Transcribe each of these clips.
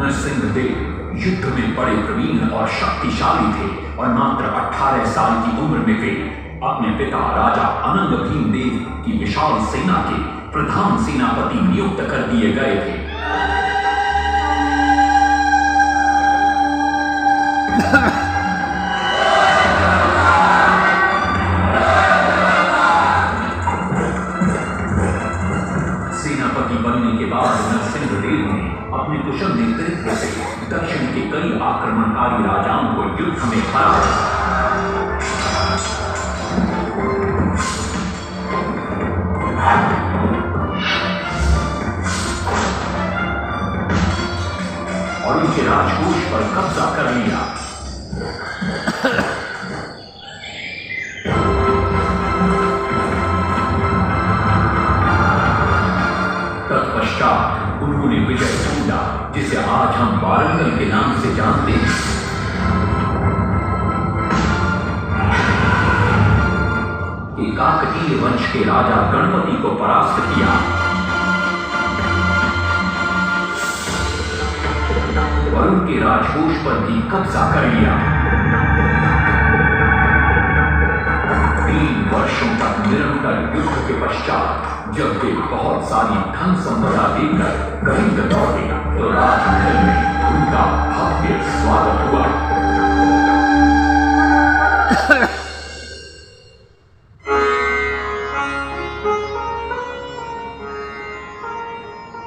नरसिंहदेव युद्ध में बड़े प्रवीण और शक्तिशाली थे और मात्र 18 साल की उम्र में वे अपने पिता राजा अनंग भीमदेव की विशाल सेना के प्रधान सेनापति नियुक्त कर दिए गए थे। सेनापति बनने के बाद नरसिंहदेव ने अपने कुशल नेतृत्व से दक्षिण के कई आक्रमणकारी राजाओं को युद्ध में हराया। और उनके राजकोष पर कब्जा कर लिया। तत्पश्चात उन्होंने विजय ढूंढा जिसे आज हम वारंगल के नाम से जानते हैं। काकतीय वंश के राजा गणपति को परास्त किया और उनके राजकोष पर भी कब्जा कर लिया। 3 वर्षों तक निरंतर युद्ध के पश्चात जब वे बहुत सारी धन संपदा देकर कलिंग लौटे तो राजमहल में उनका भव्य स्वागत हुआ।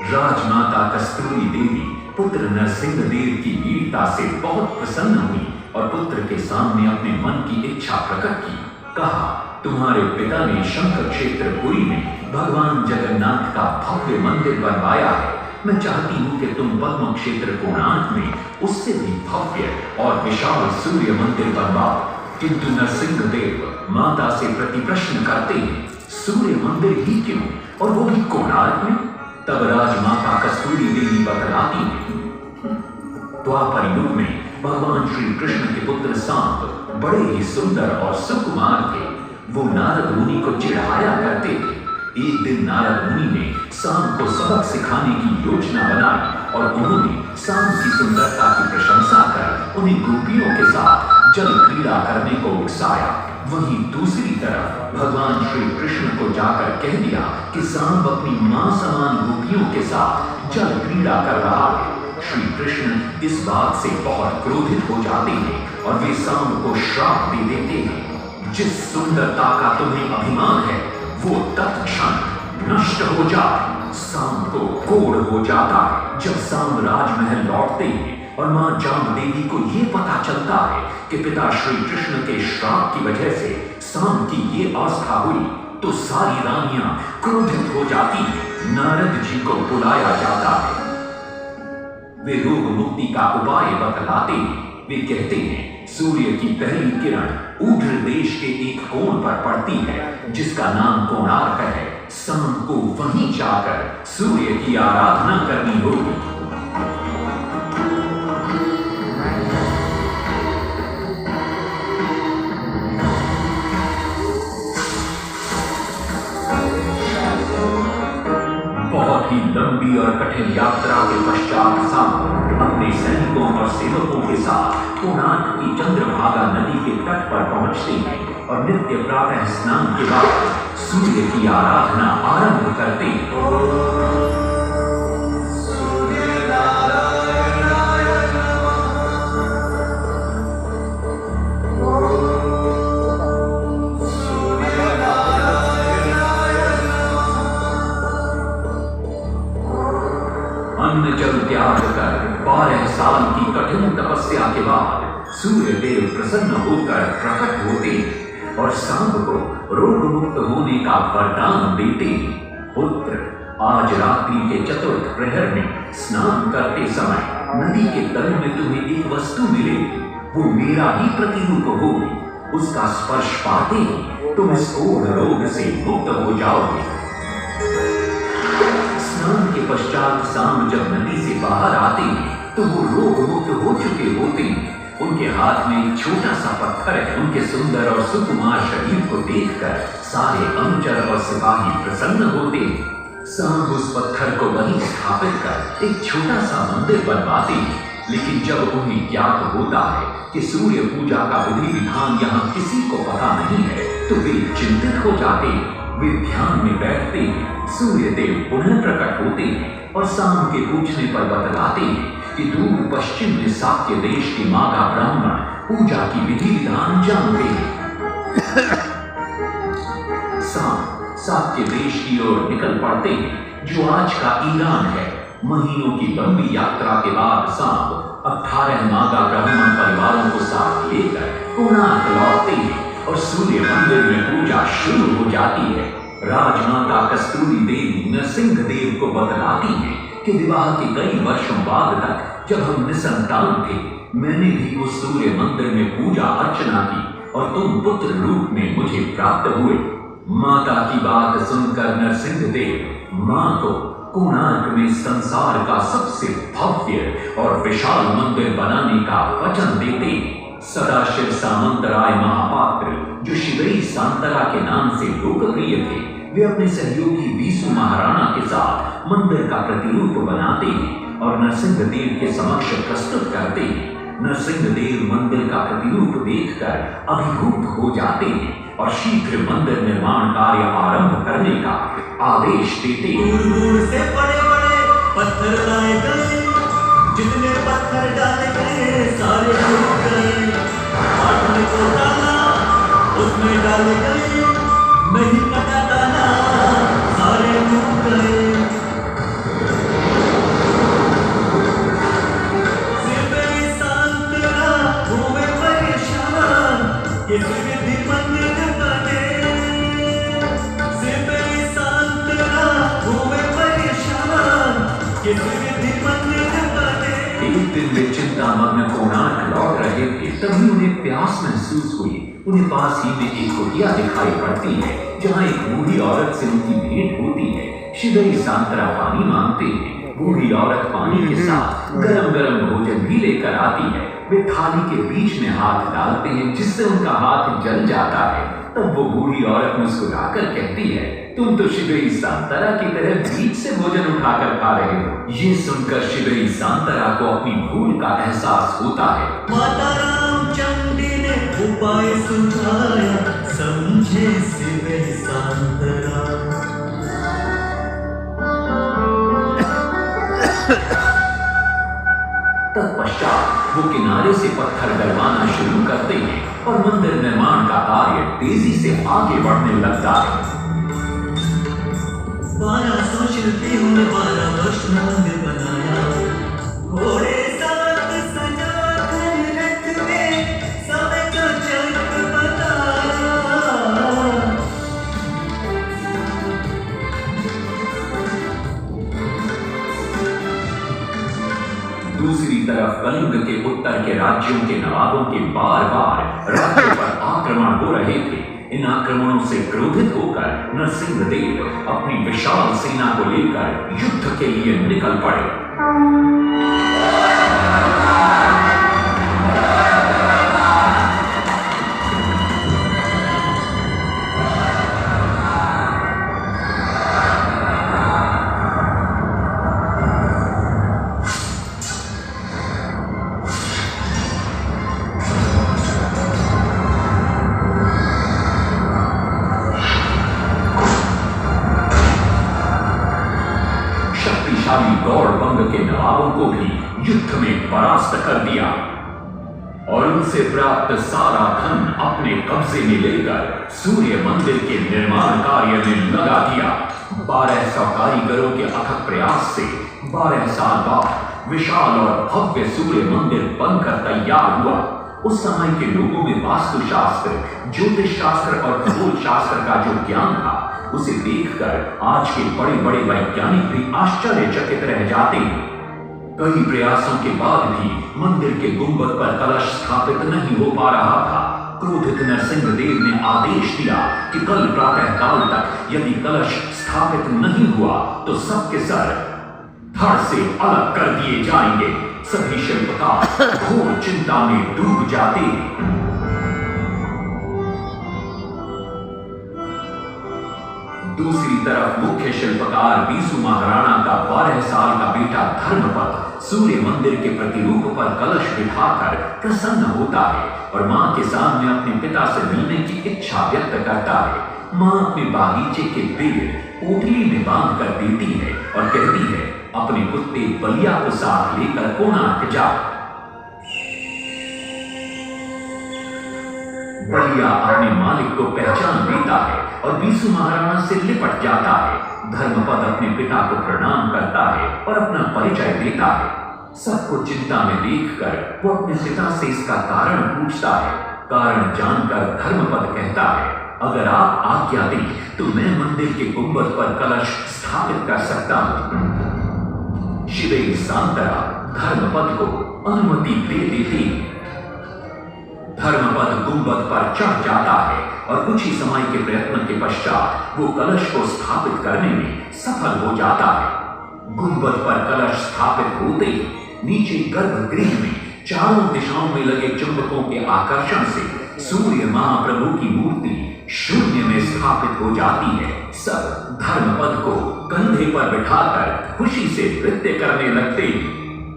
राजमाता कस्तूरी देवी पुत्र नरसिंहदेव की वीरता से बहुत प्रसन्न हुई और पुत्र के सामने अपने मन की इच्छा प्रकट की। कहा, तुम्हारे पिता ने शंख क्षेत्र पुरी में भगवान जगन्नाथ का भव्य मंदिर बनवाया है। मैं चाहती हूँ कि तुम पद्म क्षेत्र कोणार्क में उससे भी भव्य और विशाल सूर्य मंदिर बनवाओ। किंतु नरसिंहदेव माता से प्रति प्रश्न करते हैं, सूर्य मंदिर ही क्यों और वो भी कोणार्क में? तब राजमाता कस्तूरी देवी बतलाती है, द्वापर युग में भगवान श्री कृष्ण के पुत्र सांब बड़े ही सुंदर और सुकुमार थे। वो नारद मुनि को चिढ़ाया करते थे। एक दिन नारद मुनि ने सांब को सबक सिखाने की योजना बनाई और उन्होंने सांब की सुंदरता की प्रशंसा कर उन्हें गोपियों के साथ जल क्रीड़ा करने को उकसाया। वहीं दूसरी तरफ भगवान श्री कृष्ण को जाकर कह दिया कि सांब अपनी मां समान गोपियों के साथ जल क्रीड़ा कर रहा है। श्री कृष्ण इस बात से बहुत क्रोधित हो जाते हैं और वे सांब को श्राप दे देते हैं, जिस सुंदरता का तुम्हें अभिमान है वो तत्क्षण नष्ट हो जाए। सांब को कोढ़ हो जाता है। जब सांब राजमहल लौटते हैं और मां जामदेवी को ये पता चलता है कि पिता श्री कृष्ण के श्राप की वजह से सांब की ये अवस्था हुई तो सारी रानियां क्रोधित हो जाती हैं। नारद जी को बुलाया जाता है। वे रोग मुक्ति का उपाय बतलाते हैं। वे कहते हैं, सूर्य की पहली किरण ऊढ़ देश के एक कोण पर पड़ती है जिसका नाम कोणार्क है। शाम को वहीं जाकर सूर्य की आराधना करनी होगी। बहुत ही लंबी और कठिन यात्रा के पश्चात सांब अपने सैनिकों और सेवकों के साथ कोणार्क की चंद्रभागा नदी के तट पर पहुंचते हैं और नित्य प्रातः स्नान के बाद सूर्य की आराधना आरंभ करते हैं। अन्न जल त्याग कर 12 साल की कठिन तपस्या के बाद सूर्य देव प्रसन्न होकर प्रकट होते हैं और सांब को रोग मुक्त होने का वरदान देते हैं। पुत्र, आज रात्रि के चतुर्थ प्रहर में स्नान करते समय नदी के तल में तुम्हें एक वस्तु मिलेगी। वो मेरा ही प्रतिरूप होगी। उसका स्पर्श पाते ही तुम इस कोढ़ रोग से मुक्त हो जाओगे। स्नान के पश्चात सांब जब नदी से बाहर आते हैं तो वो रोग मुक्त हो चुके होते हैं। उनके हाथ में एक छोटा सा पत्थर है। उनके सुंदर और सुकुमार शरीर को देखकर सारे अनुचर और सिपाही प्रसन्न होते हैं। सांब उस पत्थर को वहीं स्थापित कर एक छोटा सा मंदिर बनवाते हैं, लेकिन जब उन्हें ज्ञात होता है कि सूर्य पूजा का विधि विधान यहाँ किसी को पता नहीं है, तो वे चिंतित हो जाते हैं। वे ध्यान में बैठते हैं। सूर्य देव पुनः प्रकट होते हैं और सांब के पूछने पर बतलाते हैं कि दूर पश्चिम में साक्य देश के मागा ब्राह्मण पूजा की विधि विधान जानते हैं। सांब साक्य देश की ओर निकल पड़ते हैं, जो आज का ईरान है। महीनों की लंबी यात्रा के बाद सांब 18 नागा ब्राह्मण परिवारों को साथ लेकर कोणार्क लौटते हैं और सूर्य मंदिर में पूजा शुरू हो जाती है। राजमाता कस्तूरी देवी नरसिंह देव को बतलाती है कि विवाह के कई वर्षों बाद तक जब हम निसंतान थे, मैंने भी उस सूर्य मंदिर में पूजा अर्चना की और तुम पुत्र रूप में मुझे प्राप्त हुए। माता की बात सुनकर नरसिंह देव मां को कोणार्क में संसार का सबसे भव्य और विशाल मंदिर बनाने का वचन देते। सदाशिव सामंतराय महापात्र, जो शिवई सांतरा के नाम से लोकप्रिय थे, वे अपने सहयोगी बीसू महाराणा के साथ मंदिर का प्रतिरूप बनाते हैं और नरसिंह देव के समक्ष प्रस्तुत करते हैं। नरसिंह देव मंदिर का प्रतिरूप देखकर अभिभूत हो जाते हैं और शीघ्र मंदिर निर्माण कार्य आरंभ करने का आदेश देते हैं। दूर दूर से बड़े बड़े पत्थर लाए गए, जितने पत्थर डाले गए सारे टूट गए। पाटने को डाला उसमें डाले गए, नहीं कटा डाला सारे टूट गए। सिर्फ सांतरा हुए परेशान, किसी विधि मंदिर बने। सिर्फ सांतरा हुए परेशान, किसी विधि मंदिर बने। एक दिन वे चिंतामग्न कोणार्क लौट रहे थे, तभी उन्हें प्यास महसूस हुई। उन्हें पास ही में एक कुटिया दिखाई पड़ती है, जहाँ एक बूढ़ी औरत से उनकी भेंट होती है। शिवई सांतरा पानी मांगते हैं। बूढ़ी औरत पानी के साथ गरम गरम भोजन भी लेकर आती है। वे थाली के बीच में हाथ डालते हैं, जिससे उनका हाथ जल जाता है। तब वो बूढ़ी औरत मुस्कुराकर कहती है, तुम तो शिवई सांतरा की तरह बीच से भोजन उठाकर खा रहे हो। ये सुनकर शिवई सांतरा को अपनी भूल का एहसास होता है। माता रामचंडी ने उपाय सुझाया, समझे शिवई सांतरा। तत्पश्चात वो किनारे से पत्थर डलवाना शुरू करते हैं और मंदिर निर्माण का कार्य तेजी से आगे बढ़ने लगता है। 1200 शिल्पियों ने 12 वर्ष में मंदिर बनाया। घोड़े साथ सजा कर रथ में समय का चक्र बताया। दूसरी तरफ कलिंग के उत्तर के राज्यों के नवाबों के बार बार राज्य पर आक्रमण हो रहे थे। इन आक्रमणों से क्रोधित होकर नरसिंह देव अपनी विशाल सेना को लेकर युद्ध के लिए निकल पड़े। गौड़बंग के नवाबों को भी युद्ध में परास्त कर दिया और उनसे प्राप्त सारा धन अपने कब्जे में लेकर सूर्य मंदिर के निर्माण कार्य में लगा दिया। 1200 कारीगरों के अथक प्रयास से 12 साल बाद विशाल और भव्य सूर्य मंदिर बनकर तैयार हुआ। उस समय के लोगों में वास्तुशास्त्र, ज्योतिष शास्त्र और खगोल शास्त्र का जो ज्ञान था, उसे देखकर आज के बड़े बड़े वैज्ञानिक भी आश्चर्यचकित रह जाते हैं। कई प्रयासों के बाद भी मंदिर के गुंबद पर कलश स्थापित नहीं हो पा रहा था। क्रोधित नरसिंह देव ने आदेश दिया कि कल प्रातः काल तक यदि कलश स्थापित नहीं हुआ तो सबके सर धड़ से अलग कर दिए जाएंगे। सभी शिल्पकार घोर चिंता में डूब जाते हैं। दूसरी तरफ मुख्य शिल्पकार बीसू महाराणा का 12 साल का बेटा धर्मपद सूर्य मंदिर के प्रतिरूप पर कलश बिठाकर प्रसन्न होता है और मां के सामने अपने पिता से मिलने की इच्छा व्यक्त करता है। मां अपने बागीचे के पेड़ पोटली में बांध कर देती है और कहती है, अपने कुत्ते बलिया को साथ लेकर कोणार्क जाओ। बलिया अपने मालिक को पहचान लेता है और बीसू महाराणा से लिपट जाता है। धर्मपद अपने पिता को प्रणाम करता है और अपना परिचय देता है। सबको चिंता में देखकर वो अपने पिता से इसका कारण पूछता है। कारण जानकर धर्मपद कहता है, अगर आप आज्ञा दें तो मैं मंदिर के गुंबद पर कलश स्थापित कर सकता हूं। शिवेरी सांतरा धर्मपद को अनुमति दे देती है। धर्मपद गुंबद पर चढ़ जाता है और कुछ ही समय के प्रयत्न के पश्चात वो कलश को स्थापित करने में सफल हो जाता है। गुंबद पर कलश स्थापित होते ही नीचे गर्भगृह में चारों दिशाओं में लगे चुंबकों के आकर्षण से सूर्य महाप्रभु की मूर्ति शून्य में स्थापित हो जाती है। सब धर्मपद को कंधे पर बिठाकर खुशी से नृत्य करने लगते हैं।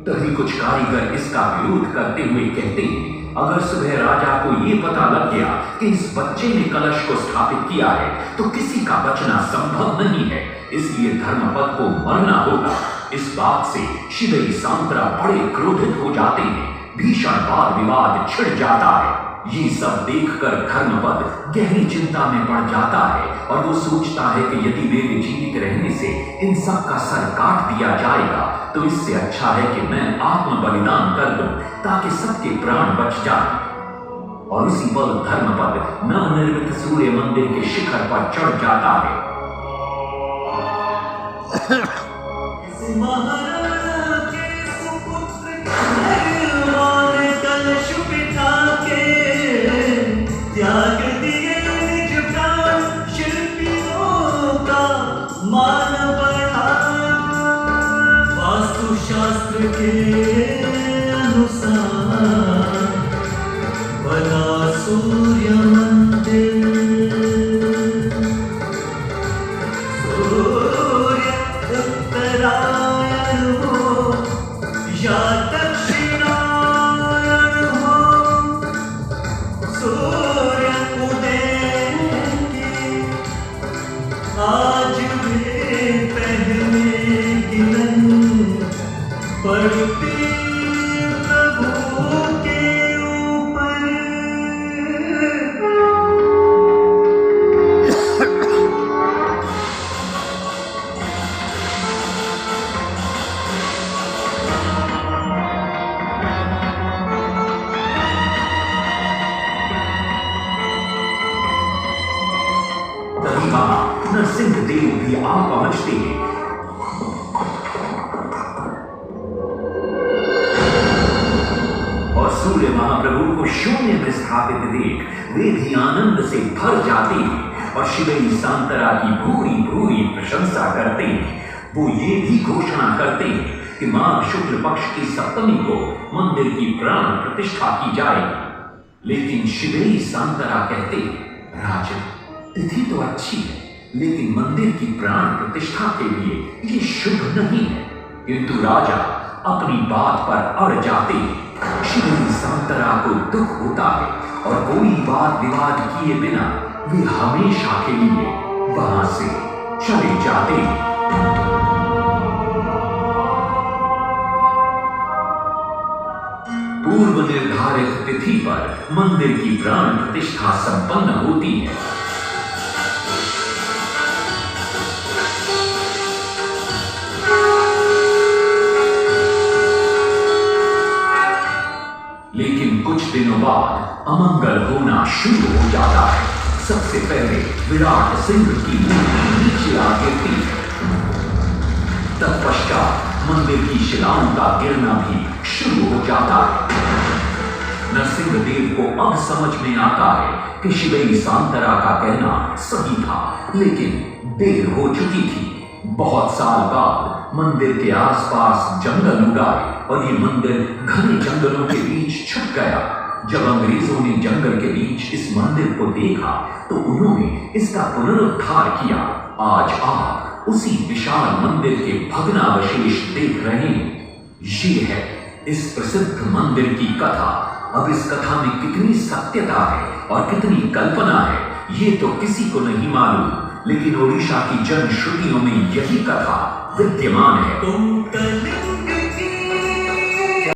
तभी कुछ कारीगर इसका विरोध करते हुए कहते हैं, अगर सुबह राजा को ये पता लग गया कि इस बच्चे ने कलश को स्थापित किया है तो किसी का बचना संभव नहीं है, इसलिए धर्मपद को मरना होगा। इस बात से शिवेरी सांतरा बड़े क्रोधित हो जाते हैं। भीषण वाद विवाद छिड़ जाता है। ये सब देखकर धर्मपद गहरी चिंता में पड़ जाता है और वो सोचता है कि यदि मेरे जीवित रहने से इन सब का सर काट दिया जाएगा तो इससे अच्छा है कि मैं आत्म बलिदान कर दूं ताकि सबके प्राण बच जाएं। और उसी पल धर्मपद नवनिर्मित सूर्य मंदिर के शिखर पर चढ़ जाता है। महाराणा के सुपुत्र भगवान कलश बिठा के त्याग दिए निज प्राण, शिल्पियों का मान बढ़ाया। वास्तु शास्त्र के अनुसार बना सूर्य मंदिर। सूर्य उत्तरायण हो या दक्षिणायन हो, सूर्य उदय की आज भी पहले गिलन पड़ती प्रभु के ऊपर। तभी वहां नरसिंह देव भी आ पहुंचते हैं। और सूर्य महाप्रभु को शून्य में स्थापित देख वे भी आनंद से भर जाते हैं और शिवेरी सांतरा की भूरी भूरी प्रशंसा करते हैं। वो ये भी घोषणा करते हैं कि माघ शुक्ल पक्ष की सप्तमी को मंदिर की प्राण प्रतिष्ठा की जाएगी। लेकिन शिवेरी सांतरा कहते हैं, राजन तिथि तो अच्छी है लेकिन मंदिर की प्राण प्रतिष्ठा के लिए ये शुभ नहीं है। किंतु राजा अपनी बात पर अड़ जाते हैं। शिवेरी सांतरा को दुख होता है और कोई वाद विवाद किए बिना वे हमेशा के लिए वहां से चले जाते हैं। पूर्व निर्धारित तिथि पर मंदिर की प्राण प्रतिष्ठा संपन्न होती है। लेकिन कुछ दिनों बाद अमंगल होना शुरू हो जाता है। सबसे पहले विराट सिंह की मूर्ति नीचे आ गिरती है। तत्पश्चात मंदिर की शिलाओं का गिरना भी शुरू हो जाता है। नरसिंह देव को अब समझ में आता है कि शिवेरी सांतरा का कहना सही था, लेकिन देर हो चुकी थी। बहुत साल बाद मंदिर के आसपास जंगल उगाए और ये मंदिर घने जंगलों के बीच छुप गया। जब अंग्रेजों ने जंगल के बीच इस मंदिर को देखा तो उन्होंने इसका पुनरुद्धार किया। आज आप उसी विशाल मंदिर के भग्नावशेष देख रहे हैं। ये है इस प्रसिद्ध मंदिर की कथा। अब इस कथा में कितनी सत्यता है और कितनी कल्पना है, ये तो किसी को नहीं मालूम, लेकिन ओडिशा की जनश्रुतियों में यही कथा विद्यमान है। तुम कल